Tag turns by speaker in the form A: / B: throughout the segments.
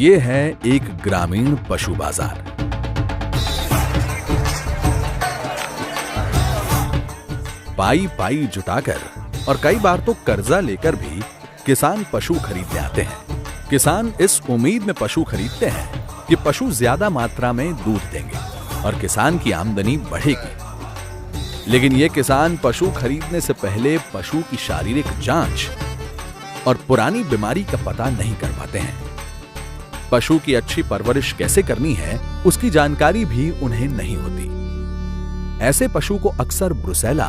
A: ये है एक ग्रामीण पशु बाजार। पाई पाई जुटाकर और कई बार तो कर्जा लेकर भी किसान पशु खरीदने आते हैं। किसान इस उम्मीद में पशु खरीदते हैं कि पशु ज्यादा मात्रा में दूध देंगे और किसान की आमदनी बढ़ेगी। लेकिन ये किसान पशु खरीदने से पहले पशु की शारीरिक जांच और पुरानी बीमारी का पता नहीं कर पाते हैं। पशु की अच्छी परवरिश कैसे करनी है उसकी जानकारी भी उन्हें नहीं होती। ऐसे पशु को अक्सर ब्रुसेला,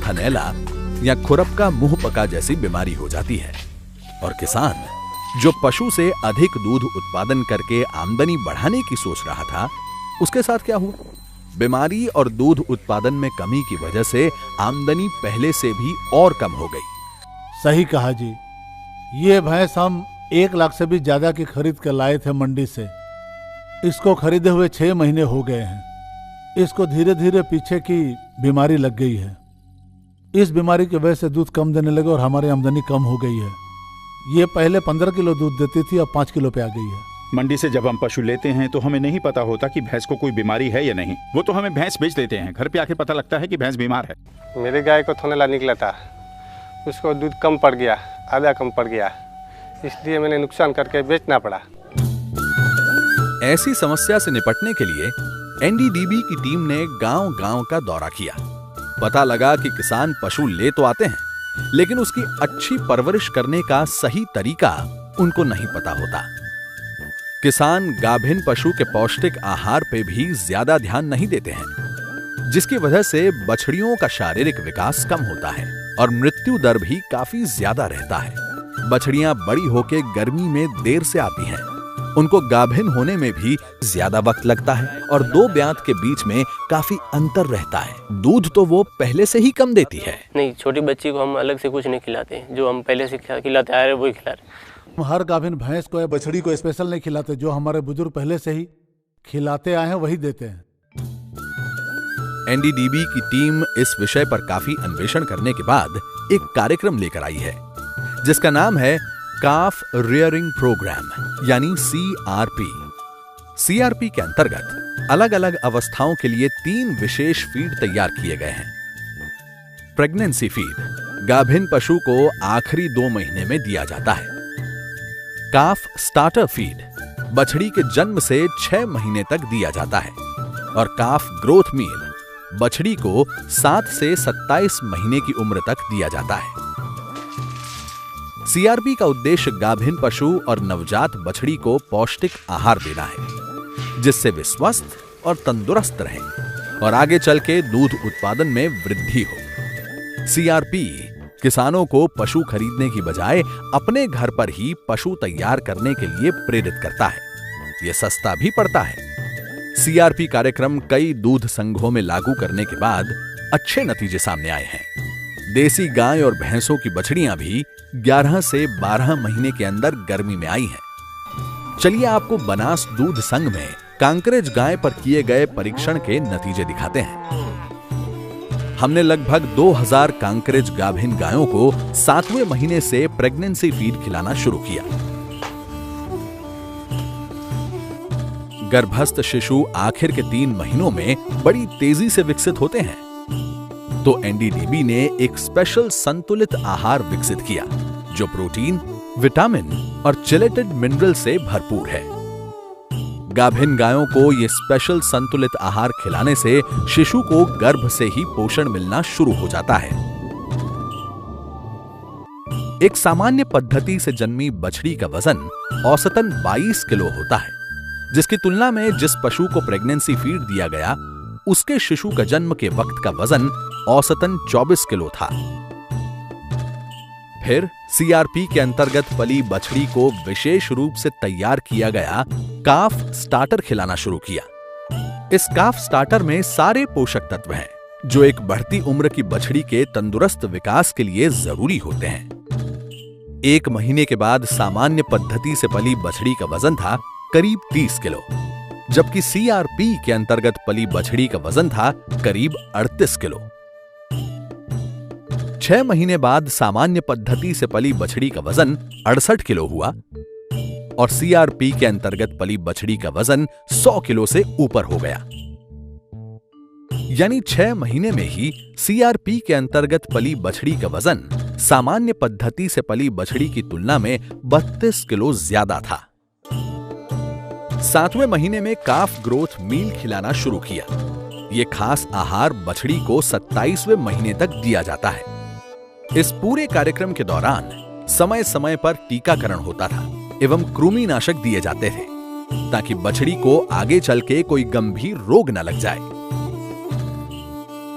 A: थनैला या खुरपका मुंह पका जैसी बीमारी हो जाती है और किसान जो पशु से अधिक दूध उत्पादन करके आमदनी बढ़ाने की सोच रहा था, उसके साथ क्या हुआ? बीमारी और दूध उत्पादन में कमी की वजह से आमदनी पहले से भी और कम हो गई।
B: सही कहा जी। ये भैंस हम 1 लाख से भी ज्यादा की खरीद कर लाए थे मंडी से। इसको खरीदे हुए 6 महीने हो गए हैं। इसको धीरे धीरे पीछे की बीमारी लग गई है। इस बीमारी की वजह से दूध कम देने लगे और हमारी आमदनी कम हो गई है। ये पहले 15 किलो दूध देती थी, अब 5 किलो पे आ गई है।
C: मंडी से जब हम पशु लेते हैं तो हमें नहीं पता होता कि भैंस को कोई बीमारी है या नहीं। वो तो हमें भैंस बेच देते हैं, घर पे आके पता लगता है कि भैंस बीमार है।
D: मेरे गाय को थनैला निकला था, उसको दूध कम पड़ गया, आधा कम पड़ गया, इसलिए मैंने नुकसान करके बेचना पड़ा।
A: ऐसी समस्या से निपटने के लिए एनडीडीबी की टीम ने गांव-गांव का दौरा किया। पता लगा कि किसान पशु ले तो आते हैं, लेकिन उसकी अच्छी परवरिश करने का सही तरीका उनको नहीं पता होता। किसान गाभिन पशु के पौष्टिक आहार पे भी ज्यादा ध्यान नहीं देते हैं, जिसकी वजह से बछड़ियों का शारीरिक विकास कम होता है और मृत्यु दर भी काफी ज्यादा रहता है। बछड़ियां बड़ी होके गर्मी में देर से आती हैं। उनको गाभिन होने में भी ज्यादा वक्त लगता है और 2 ब्यात के बीच में काफी अंतर रहता है। दूध तो वो पहले से ही कम देती है।
E: नहीं, छोटी बच्ची को हम अलग से कुछ नहीं खिलाते, जो हम पहले से खिलाते आ रहे वही खिला रहे।
B: हम हर गाभिन भैंस को या बछड़ी को स्पेशल नहीं खिलाते, जो हमारे बुजुर्ग पहले से ही खिलाते आए हैं वही देते हैं।
A: एनडीडीबी की टीम इस विषय पर काफी अन्वेषण करने के बाद एक कार्यक्रम लेकर आई है, जिसका नाम है काफ रियरिंग प्रोग्राम यानी CRP। CRP के अंतर्गत अलग अलग अवस्थाओं के लिए 3 विशेष फीड तैयार किए गए हैं। प्रेगनेंसी फीड गाभिन पशु को आखिरी 2 महीने में दिया जाता है। काफ स्टार्टर फीड बछड़ी के जन्म से 6 महीने तक दिया जाता है और काफ ग्रोथ मील बछड़ी को 7 से 27 महीने की उम्र तक दिया जाता है। CRP का उद्देश्य गाभिन पशु और नवजात बछड़ी को पौष्टिक आहार देना है, जिससे वे स्वस्थ और तंदुरुस्त रहें और आगे चल के दूध उत्पादन में वृद्धि हो। CRP किसानों को पशु खरीदने की बजाय अपने घर पर ही पशु तैयार करने के लिए प्रेरित करता है। यह सस्ता भी पड़ता है। CRP कार्यक्रम कई दूध संघों में लागू करने के बाद अच्छे नतीजे सामने आए हैं। देसी गाय और भैंसों की बछड़ियां भी 11 से 12 महीने के अंदर गर्मी में आई हैं। चलिए आपको बनास दूध संघ में कांकरेज गाय पर किए गए परीक्षण के नतीजे दिखाते हैं। हमने लगभग 2000 कांकरेज गाभिन गायों को 7वें महीने से प्रेगनेंसी फीड खिलाना शुरू किया। गर्भस्थ शिशु आखिर के 3 महीनों में बड़ी तेजी से विकसित होते हैं, तो एनडीडीबी ने एक स्पेशल संतुलित आहार विकसित किया जो प्रोटीन, विटामिन और चिलेटेड मिनरल से भरपूर है। गाभिन गायों को यह स्पेशल संतुलित आहार खिलाने से शिशु को गर्भ से ही पोषण मिलना शुरू हो जाता है। एक सामान्य पद्धति से जन्मी बछड़ी का वजन औसतन 22 किलो होता है, जिसकी तुलना में जिस पशु को प्रेगनेंसी फीड दिया गया उसके शिशु का जन्म के वक्त का वजन औसतन 24 किलो था। फिर CRP के अंतर्गत पली बछड़ी को विशेष रूप से तैयार किया गया काफ स्टार्टर खिलाना शुरू किया। इस काफ स्टार्टर में सारे पोषक तत्व हैं जो एक बढ़ती उम्र की बछड़ी के तंदुरुस्त विकास के लिए जरूरी होते हैं। 1 महीने के बाद सामान्य पद्धति से पली बछड़ी का वजन था करीब 30 किलो, जबकि CRP के अंतर्गत पली बछड़ी का वजन था करीब 38 किलो। 6 महीने बाद सामान्य पद्धति से पली बछड़ी का वजन 68 किलो हुआ और सीआरपी के अंतर्गत पली बछड़ी का वजन 100 किलो से ऊपर हो गया। यानी 6 महीने में ही सीआरपी के अंतर्गत पली बछड़ी का वजन सामान्य पद्धति से पली बछड़ी की तुलना में 32 किलो ज्यादा था। 7वें महीने में काफ ग्रोथ मील खिलाना शुरू किया। यह खास आहार बछड़ी को 27वें महीने तक दिया जाता है। इस पूरे कार्यक्रम के दौरान समय समय पर टीकाकरण होता था एवं कृमिनाशक दिए जाते थे ताकि बछड़ी को आगे चल के कोई गंभीर रोग न लग जाए।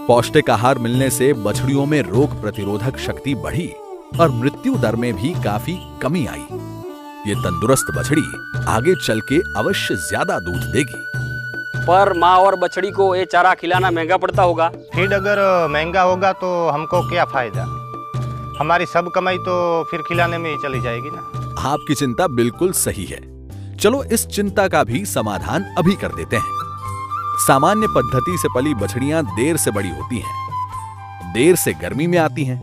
A: पौष्टिक आहार मिलने से बछड़ियों में रोग प्रतिरोधक शक्ति बढ़ी और मृत्यु दर में भी काफी कमी आई। ये तंदुरुस्त बछड़ी आगे चल के अवश्य ज्यादा दूध देगी।
F: पर माँ और बछड़ी को ये चारा खिलाना महंगा पड़ता होगा।
G: फीड अगर महंगा होगा तो हमको क्या फायदा, हमारी सब कमाई तो फिर खिलाने में ही चली जाएगी ना।
A: आपकी चिंता बिल्कुल सही है। चलो इस चिंता का भी समाधान अभी कर देते हैं। सामान्य पद्धति से पली बछड़ियां देर से बड़ी होती हैं, देर से गर्मी में आती हैं,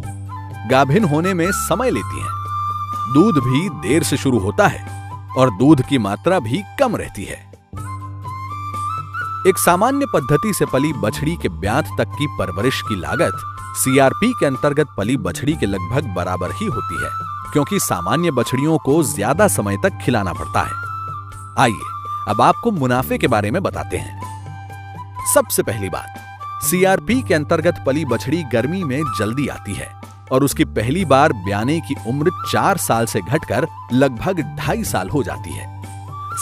A: गाभिन होने में समय लेती हैं, दूध भी देर से शुरू होता है और दूध की मात्रा भी कम रहती है। एक सामान्य पद्धति से पली बछड़ी के ब्यात तक की परवरिश की लागत सीआरपी के अंतर्गत पली बछड़ी के लगभग बराबर ही होती है, क्योंकि सामान्य बछड़ियों को ज्यादा समय तक खिलाना पड़ता है। आइए अब आपको मुनाफे के बारे में बताते हैं। सबसे पहली बात, सीआरपी के अंतर्गत पली बछड़ी गर्मी में जल्दी आती है और उसकी पहली बार ब्याने की उम्र 4 साल से घटकर लगभग 2.5 साल हो जाती है।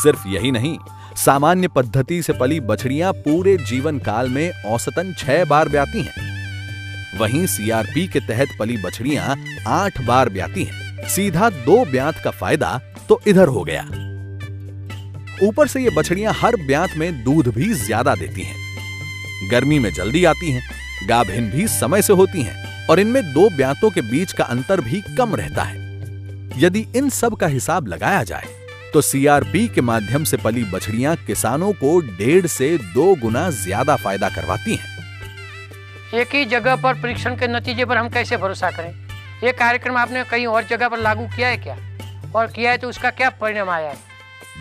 A: सिर्फ यही नहीं, सामान्य पद्धति से पली बछड़ियां पूरे जीवन काल में औसतन 6 बार ब्याती हैं। वहीं सीआरपी के तहत पली बछड़ियां 8 बार ब्याती हैं। सीधा 2 ब्यात का फायदा तो इधर हो गया। ऊपर से ये बछड़ियां हर ब्यात में दूध भी ज्यादा देती हैं, गर्मी में जल्दी आती हैं, गाभिन भी समय से होती हैं और इनमें 2 ब्यातों के बीच का अंतर भी कम रहता है। यदि इन सब का हिसाब लगाया जाए तो सीआरपी के माध्यम से पली बछड़ियां किसानों को 1.5 से 2 गुना ज्यादा फायदा करवाती हैं।
H: एक ही जगह पर परीक्षण के नतीजे पर हम कैसे भरोसा करें? ये कार्यक्रम आपने कहीं और जगह पर लागू किया है क्या? और किया है तो उसका क्या परिणाम आया है?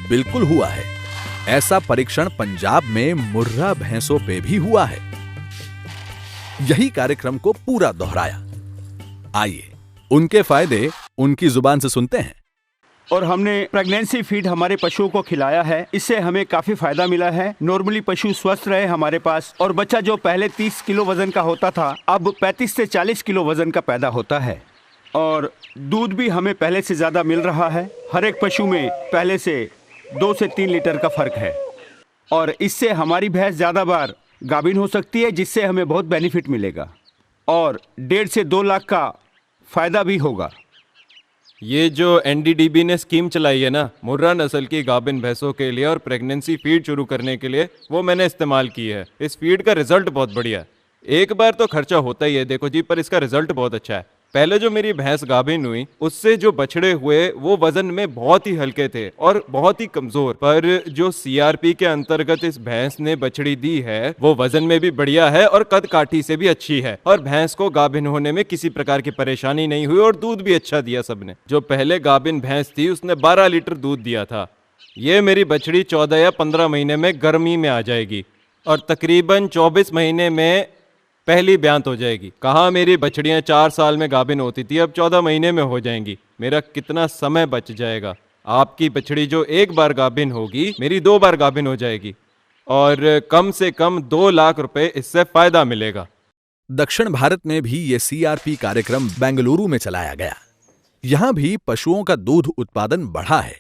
A: बिल्कुल हुआ है। ऐसा परीक्षण पंजाब में मुर्रा भैंसों पे भी हुआ है। यही कार्यक्रम को पूरा दोहराया। आइए उनके फायदे उनकी जुबान से सुनते हैं।
C: और हमने प्रेगनेंसी फीड हमारे पशुओं को खिलाया है, इससे हमें काफी फायदा मिला है। नॉर्मली पशु स्वस्थ रहे हमारे पास, और बच्चा जो पहले 30 किलो वजन का होता था अब 35 से 40 किलो वजन का पैदा होता है। और दूध भी हमें पहले से ज्यादा मिल रहा है। हर एक पशु में पहले से 2 से 3 लीटर का फर्क है और इससे हमारी भैंस ज्यादा बार गाभिन हो सकती है, जिससे हमें बहुत बेनिफिट मिलेगा और 1.5 से 2 लाख का फायदा भी होगा।
I: ये जो एनडीडीबी ने स्कीम चलाई है ना, मुर्रा नस्ल की गाभिन भैंसों के लिए और प्रेगनेंसी फीड शुरू करने के लिए, वो मैंने इस्तेमाल की है। इस फीड का रिजल्ट बहुत बढ़िया है। एक बार तो खर्चा होता ही है देखो जी, पर इसका रिजल्ट बहुत अच्छा है। पहले जो मेरी भैंस गाभिन हुई उससे जो बछड़े हुए वो वजन में बहुत ही हल्के थे और बहुत ही कमजोर, पर जो सीआरपी के अंतर्गत इस भैंस ने बछड़ी दी है वो वजन में भी बढ़िया है और कद काठी से भी अच्छी है और भैंस को गाभिन होने में किसी प्रकार की परेशानी नहीं हुई और दूध भी अच्छा दिया सबने। जो पहले गाभिन भैंस थी उसने 12 लीटर दूध दिया था। ये मेरी बछड़ी 14 या 15 महीने में गर्मी में आ जाएगी और तकरीबन 24 महीने में पहली ब्यांत हो जाएगी। कहाँ मेरी बछड़ियां 4 साल में गाभिन होती थी, अब 14 महीने में हो जाएंगी। मेरा कितना समय बच जाएगा। आपकी बछड़ी जो 1 बार गाभिन होगी मेरी 2 बार गाभिन हो जाएगी और कम से कम 2 लाख रुपए इससे फायदा मिलेगा।
A: दक्षिण भारत में भी ये सीआरपी कार्यक्रम बेंगलुरु में चलाया गया। यहां भी पशुओं का दूध उत्पादन बढ़ा है,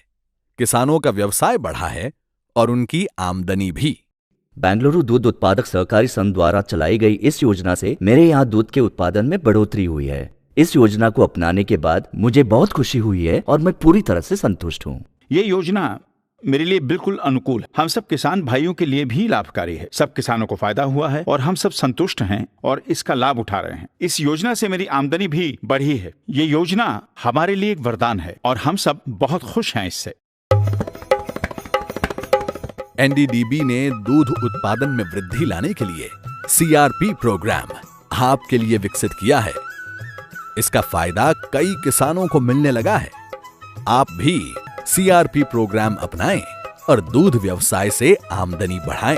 A: किसानों का व्यवसाय बढ़ा है और उनकी आमदनी भी।
J: बेंगलुरु दूध उत्पादक सहकारी संघ द्वारा चलाई गई इस योजना से मेरे यहाँ दूध के उत्पादन में बढ़ोतरी हुई है। इस योजना को अपनाने के बाद मुझे बहुत खुशी हुई है और मैं पूरी तरह से संतुष्ट हूँ।
C: ये योजना मेरे लिए बिल्कुल अनुकूल, हम सब किसान भाइयों के लिए भी लाभकारी है। सब किसानों को फायदा हुआ है और हम सब संतुष्ट हैं और इसका लाभ उठा रहे हैं। इस योजना से मेरी आमदनी भी बढ़ी है। ये योजना हमारे लिए एक वरदान है और हम सब बहुत खुश हैं इससे।
A: एनडीडीबी ने दूध उत्पादन में वृद्धि लाने के लिए सीआरपी प्रोग्राम आपके लिए विकसित किया है। इसका फायदा कई किसानों को मिलने लगा है। आप भी सीआरपी प्रोग्राम अपनाएं और दूध व्यवसाय से आमदनी बढ़ाएं।